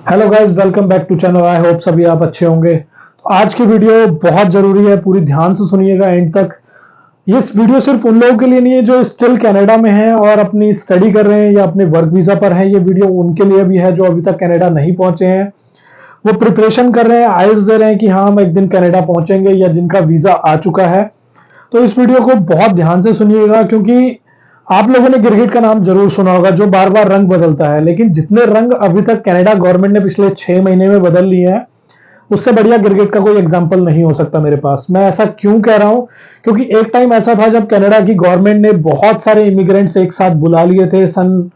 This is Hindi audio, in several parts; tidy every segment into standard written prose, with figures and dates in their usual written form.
Hello guys, welcome back to channel. I hope सभी आप अच्छे होंगे। तो आज की वीडियो बहुत जरूरी है, पूरी ध्यान से सुनिएगा एंड तक। ये वीडियो सिर्फ उन लोगों के लिए नहीं है जो स्टिल कनाडा में हैं और अपनी स्टडी कर रहे हैं या अपने वर्क वीजा पर हैं। ये वीडियो उनके लिए भी है जो अभी तक कनाडा नहीं पहुंचे हैं, वो प्रिपरेशन कर रहे हैं, आइल्स दे रहे हैं कि हाँ हम एक दिन कनाडा पहुंचेंगे, या जिनका वीजा आ चुका है। तो इस वीडियो को बहुत ध्यान से सुनिएगा, क्योंकि आप लोगों ने गिरगिट का नाम जरूर सुना होगा जो बार बार रंग बदलता है, लेकिन जितने रंग अभी तक कनाडा गवर्नमेंट ने पिछले 6 महीने में बदल लिए हैं, उससे बढ़िया गिरगिट का कोई एग्जाम्पल नहीं हो सकता मेरे पास। मैं ऐसा क्यों कह रहा हूं? क्योंकि एक टाइम ऐसा था जब कनाडा की गवर्नमेंट ने बहुत सारे इमिग्रेंट्स एक साथ बुला लिए थे सन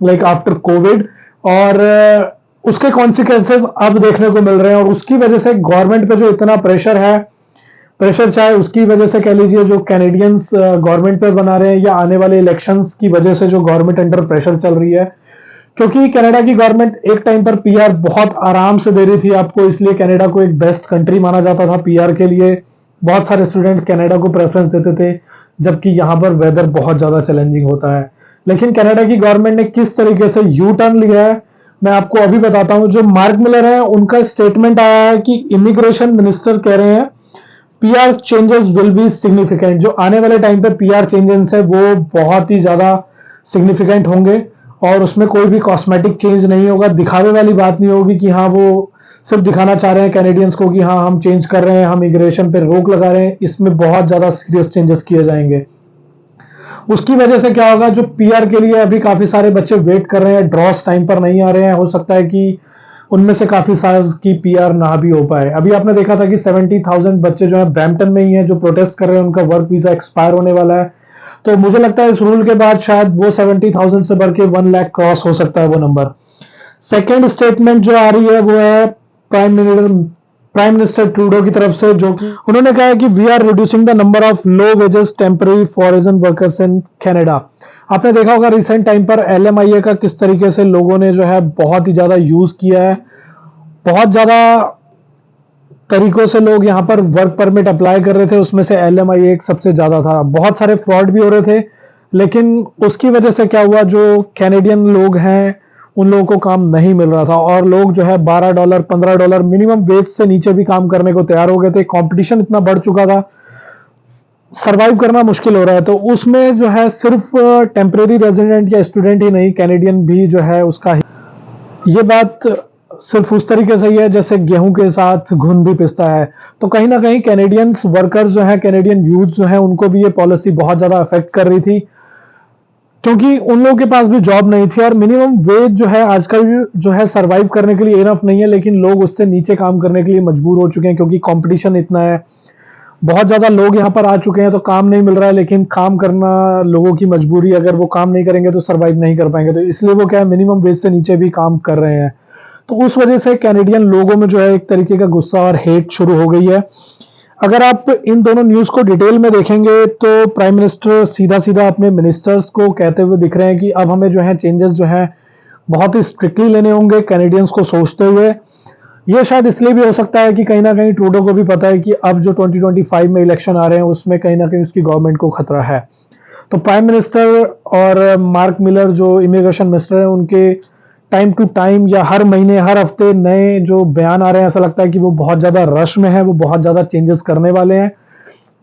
लाइक आफ्टर कोविड, और उसके कॉन्सिक्वेंसेस अब देखने को मिल रहे हैं। और उसकी वजह से गवर्नमेंट पे जो इतना प्रेशर है, प्रेशर चाहे उसकी वजह से कह लीजिए जो कैनेडियंस गवर्नमेंट पर बना रहे हैं, या आने वाले इलेक्शंस की वजह से जो गवर्नमेंट अंडर प्रेशर चल रही है। क्योंकि कनाडा की गवर्नमेंट एक टाइम पर पीआर बहुत आराम से दे रही थी आपको, इसलिए कनाडा को एक बेस्ट कंट्री माना जाता था पीआर के लिए। बहुत सारे स्टूडेंट कनाडा को प्रेफरेंस देते थे, जबकि यहाँ पर वेदर बहुत ज्यादा चैलेंजिंग होता है। लेकिन कनाडा की गवर्नमेंट ने किस तरीके से यू टर्न लिया है, मैं आपको अभी बताता हूं। जो मार्क मिलर है, उनका स्टेटमेंट आया है कि इमिग्रेशन मिनिस्टर कह रहे हैं PR changes will be significant. जो आने वाले टाइम पे पीआर चेंजेस है वो बहुत ही ज्यादा सिग्निफिकेंट होंगे, और उसमें कोई भी कॉस्मेटिक चेंज नहीं होगा, दिखावे वाली बात नहीं होगी कि हाँ वो सिर्फ दिखाना चाह रहे हैं कैनेडियंस को कि हाँ हम चेंज कर रहे हैं, हम इमिग्रेशन पे रोक लगा रहे हैं। इसमें बहुत ज्यादा सीरियस चेंजेस किए जाएंगे। उसकी वजह से क्या होगा, जो पीआर के लिए अभी काफी सारे बच्चे वेट कर रहे हैं, ड्रॉस टाइम पर नहीं आ रहे हैं, हो सकता है कि उनमें से काफी साल की पीआर ना भी हो पाए। अभी आपने देखा था कि 70,000 बच्चे जो है ब्रैम्पटन में ही हैं जो प्रोटेस्ट कर रहे हैं, उनका वर्क वीजा एक्सपायर होने वाला है। तो मुझे लगता है इस रूल के बाद शायद वो 70,000 से बढ़ के 1 लाख क्रॉस हो सकता है वो नंबर। सेकेंड स्टेटमेंट जो आ रही है वो है प्राइम मिनिस्टर ट्रूडो की तरफ से, जो कि उन्होंने कहा है कि we are reducing the number of low wages temporary foreign workers in Canada. आपने देखा होगा रिसेंट टाइम पर एलएमआईए का किस तरीके से लोगों ने जो है बहुत ही ज्यादा यूज किया है। बहुत ज्यादा तरीकों से लोग यहाँ पर वर्क परमिट अप्लाई कर रहे थे, उसमें से एलएमआई एक सबसे ज्यादा था। बहुत सारे फ्रॉड भी हो रहे थे, लेकिन उसकी वजह से क्या हुआ, जो कैनेडियन लोग हैं उन लोगों को काम नहीं मिल रहा था, और लोग जो है $12 $15 मिनिमम वेज से नीचे भी काम करने को तैयार हो गए थे। कंपटीशन इतना बढ़ चुका था, सरवाइव करना मुश्किल हो रहा है। तो उसमें जो है सिर्फ टेम्परेरी रेजिडेंट या स्टूडेंट ही नहीं, कैनेडियन भी जो है उसका ये बात सिर्फ उस तरीके से ही है जैसे गेहूं के साथ घुन भी पिसता है। तो कहीं ना कहीं कैनेडियंस वर्कर्स जो है, कैनेडियन यूथ जो है, उनको भी ये पॉलिसी बहुत ज्यादा अफेक्ट कर रही थी, क्योंकि उन लोगों के पास भी जॉब नहीं थी। और मिनिमम वेज जो है आजकल जो है सरवाइव करने के लिए इनफ नहीं है, लेकिन लोग उससे नीचे काम करने के लिए मजबूर हो चुके हैं, क्योंकि कंपटीशन इतना है। बहुत ज्यादा लोग यहाँ पर आ चुके हैं, तो काम नहीं मिल रहा है, लेकिन काम करना लोगों की मजबूरी। अगर वो काम नहीं करेंगे तो सरवाइव नहीं कर पाएंगे, तो इसलिए वो क्या है, मिनिमम वेज से नीचे भी काम कर रहे हैं। तो उस वजह से कैनेडियन लोगों में जो है एक तरीके का गुस्सा और हेट शुरू हो गई है। अगर आप इन दोनों न्यूज को डिटेल में देखेंगे तो प्राइम मिनिस्टर सीधा सीधा अपने मिनिस्टर्स को कहते हुए दिख रहे हैं कि अब हमें जो है चेंजेस जो है बहुत ही स्ट्रिक्टली लेने होंगे कैनेडियंस को सोचते हुए। ये शायद इसलिए भी हो सकता है कि कहीं ना कहीं ट्रूडो को भी पता है कि अब जो 2025 में इलेक्शन आ रहे हैं उसमें कहीं ना कहीं उसकी गवर्नमेंट को खतरा है। तो प्राइम मिनिस्टर और मार्क मिलर जो इमिग्रेशन मिनिस्टर हैं, उनके टाइम टू टाइम या हर महीने हर हफ्ते नए जो बयान आ रहे हैं, ऐसा लगता है कि वो बहुत ज्यादा रश में है, वो बहुत ज्यादा चेंजेस करने वाले हैं।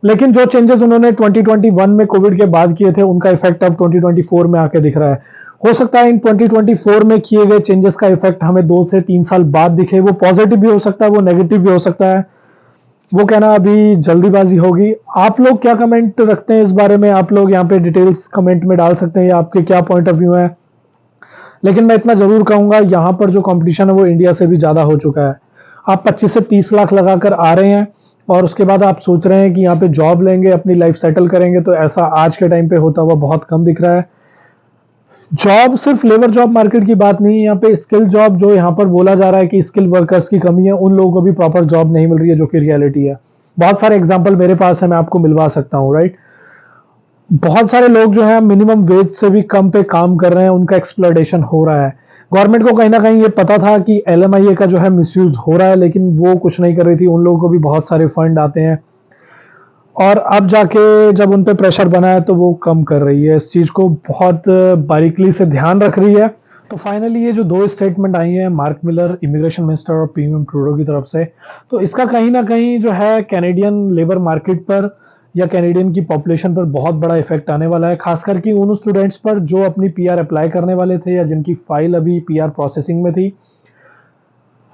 लेकिन जो चेंजेस उन्होंने 2021 में कोविड के बाद किए थे, उनका इफेक्ट अब 2024 में आके दिख रहा है। हो सकता है इन 2024 में किए गए चेंजेस का इफेक्ट हमें 2 से 3 साल बाद दिखे। वो पॉजिटिव भी हो सकता है, वो नेगेटिव भी हो सकता है, वो कहना अभी जल्दीबाजी होगी। आप लोग क्या कमेंट रखते हैं इस बारे में? आप लोग यहाँ पे डिटेल्स कमेंट में डाल सकते हैं, या आपके क्या पॉइंट ऑफ व्यू है। लेकिन मैं इतना जरूर कहूंगा, यहाँ पर जो कंपटीशन है वो इंडिया से भी ज्यादा हो चुका है। आप 25 से 30 लाख लगाकर आ रहे हैं, और उसके बाद आप सोच रहे हैं कि यहाँ पे जॉब लेंगे, अपनी लाइफ सेटल करेंगे, तो ऐसा आज के टाइम पे होता हुआ बहुत कम दिख रहा है। जॉब सिर्फ लेबर जॉब मार्केट की बात नहीं है, यहाँ पे स्किल जॉब जो यहाँ पर बोला जा रहा है कि स्किल वर्कर्स की कमी है, उन लोगों को भी प्रॉपर जॉब नहीं मिल रही है, जो कि रियलिटी है। बहुत सारे एग्जाम्पल मेरे पास है, मैं आपको मिलवा सकता हूँ, राइट। बहुत सारे लोग जो है मिनिमम वेज से भी कम पे काम कर रहे हैं, उनका एक्सप्लॉयटेशन हो रहा है। गवर्नमेंट को कहीं ना कहीं ये पता था कि एलएमआईए का जो है मिसयूज हो रहा है, लेकिन वो कुछ नहीं कर रही थी। उन लोगों को भी बहुत सारे फंड आते हैं, और अब जाके जब उन पे प्रेशर बना है तो वो कम कर रही है, इस चीज को बहुत बारीकली से ध्यान रख रही है। तो फाइनली ये जो दो स्टेटमेंट आई हैं मार्क मिलर इमिग्रेशन मिनिस्टर और पीएम ट्रूडो की तरफ से, तो इसका कहीं ना कहीं जो है कैनेडियन लेबर मार्केट पर या कैनेडियन की पॉपुलेशन पर बहुत बड़ा इफेक्ट आने वाला है, खास करके उन स्टूडेंट्स पर जो अपनी पीआर अप्लाई करने वाले थे या जिनकी फाइल अभी पीआर प्रोसेसिंग में थी,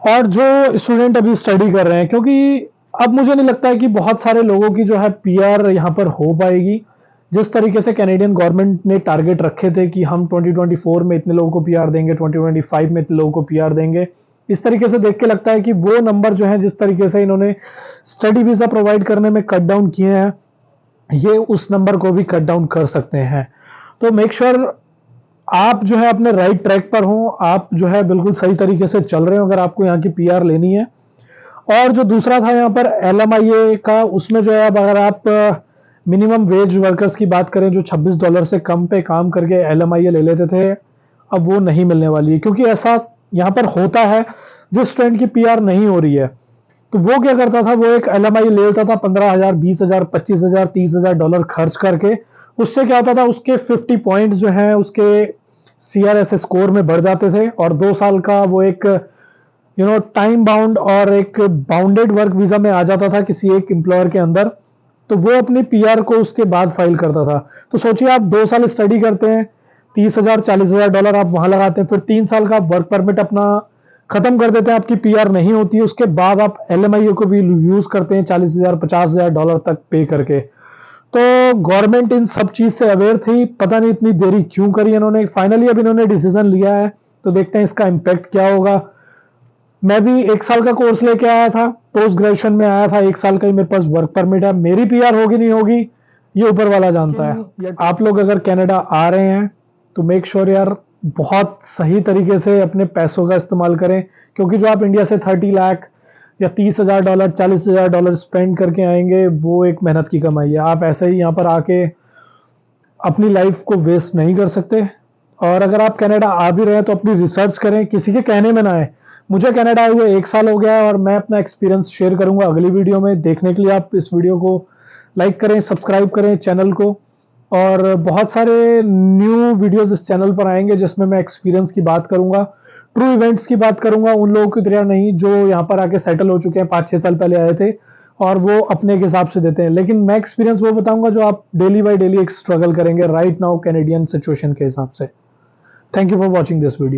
और जो स्टूडेंट अभी स्टडी कर रहे हैं। क्योंकि अब मुझे नहीं लगता है कि बहुत सारे लोगों की जो है पीआर यहाँ पर हो पाएगी। जिस तरीके से कैनेडियन गवर्नमेंट ने टारगेट रखे थे कि हम 2024 में इतने लोगों को पीआर देंगे, 2025 में इतने लोगों को पीआर देंगे, इस तरीके से देख के लगता है कि वो नंबर जो है जिस तरीके से इन्होंने स्टडी वीजा प्रोवाइड करने में कट डाउन किए हैं, ये उस नंबर को भी कट डाउन कर सकते हैं। तो मेक श्योर आप जो है अपने राइट ट्रैक पर हो, आप जो है बिल्कुल सही तरीके से चल रहे हो अगर आपको यहाँ की पीआर लेनी है। और जो दूसरा था यहाँ पर LMIA का, उसमें जो है अब अगर आप मिनिमम वेज वर्कर्स की बात करें जो $26 से कम पे काम करके LMIA ले लेते थे, अब वो नहीं मिलने वाली है। क्योंकि ऐसा यहाँ पर होता है, जिस स्टूडेंट की पीआर नहीं हो रही है तो वो क्या करता था, वो एक LMIA ले लेता था 15,000, 20,000, 25,000, $30,000 खर्च करके। उससे क्या होता था, उसके 50 पॉइंट्स जो हैं उसके CRS स्कोर में बढ़ जाते थे और 2 साल का वो एक टाइम बाउंड और एक बाउंडेड वर्क वीजा में आ जाता था किसी एक एम्प्लॉयर के अंदर। तो वो अपनी पीआर को उसके बाद फाइल करता था। तो सोचिए आप 2 साल स्टडी करते हैं, $30,000, $40,000 आप वहां लगाते हैं, फिर 3 साल का वर्क परमिट अपना खत्म कर देते हैं, आपकी पीआर नहीं होती है, उसके बाद आप LMIA को भी यूज करते हैं $40,000, $50,000 तक पे करके। तो गवर्नमेंट इन सब चीज से अवेयर थी, पता नहीं इतनी देरी क्यों करी इन्होंने। फाइनली अब इन्होंने डिसीजन लिया है, तो देखते हैं इसका इम्पैक्ट क्या होगा। मैं भी 1 साल का कोर्स लेके आया था, पोस्ट ग्रेजुएशन में आया था, 1 साल का ही मेरे पास वर्क परमिट है। मेरी पीआर होगी नहीं होगी ये ऊपर वाला जानता है। आप लोग अगर कनाडा आ रहे हैं तो मेक श्योर यार बहुत सही तरीके से अपने पैसों का इस्तेमाल करें। क्योंकि जो आप इंडिया से 30 लाख या $30,000, $40,000 स्पेंड करके आएंगे, वो एक मेहनत की कमाई है। आप ऐसे ही यहाँ पर आके अपनी लाइफ को वेस्ट नहीं कर सकते। और अगर आप कनाडा आ भी रहे हैं तो अपनी रिसर्च करें, किसी के कहने में ना आए। मुझे कनाडा आए हुए 1 साल हो गया है और मैं अपना एक्सपीरियंस शेयर करूंगा अगली वीडियो में। देखने के लिए आप इस वीडियो को लाइक करें, सब्सक्राइब करें चैनल को, और बहुत सारे न्यू वीडियोस इस चैनल पर आएंगे जिसमें मैं एक्सपीरियंस की बात करूंगा, ट्रू इवेंट्स की बात करूंगा, उन लोगों की तरह नहीं जो यहाँ पर आके सेटल हो चुके हैं, 5-6 साल पहले आए थे और वो अपने के हिसाब से देते हैं। लेकिन मैं एक्सपीरियंस वो बताऊंगा जो आप डेली बाय डेली एक स्ट्रगल करेंगे राइट नाउ कैनेडियन सिचुएशन के हिसाब से। Thank you for watching this video.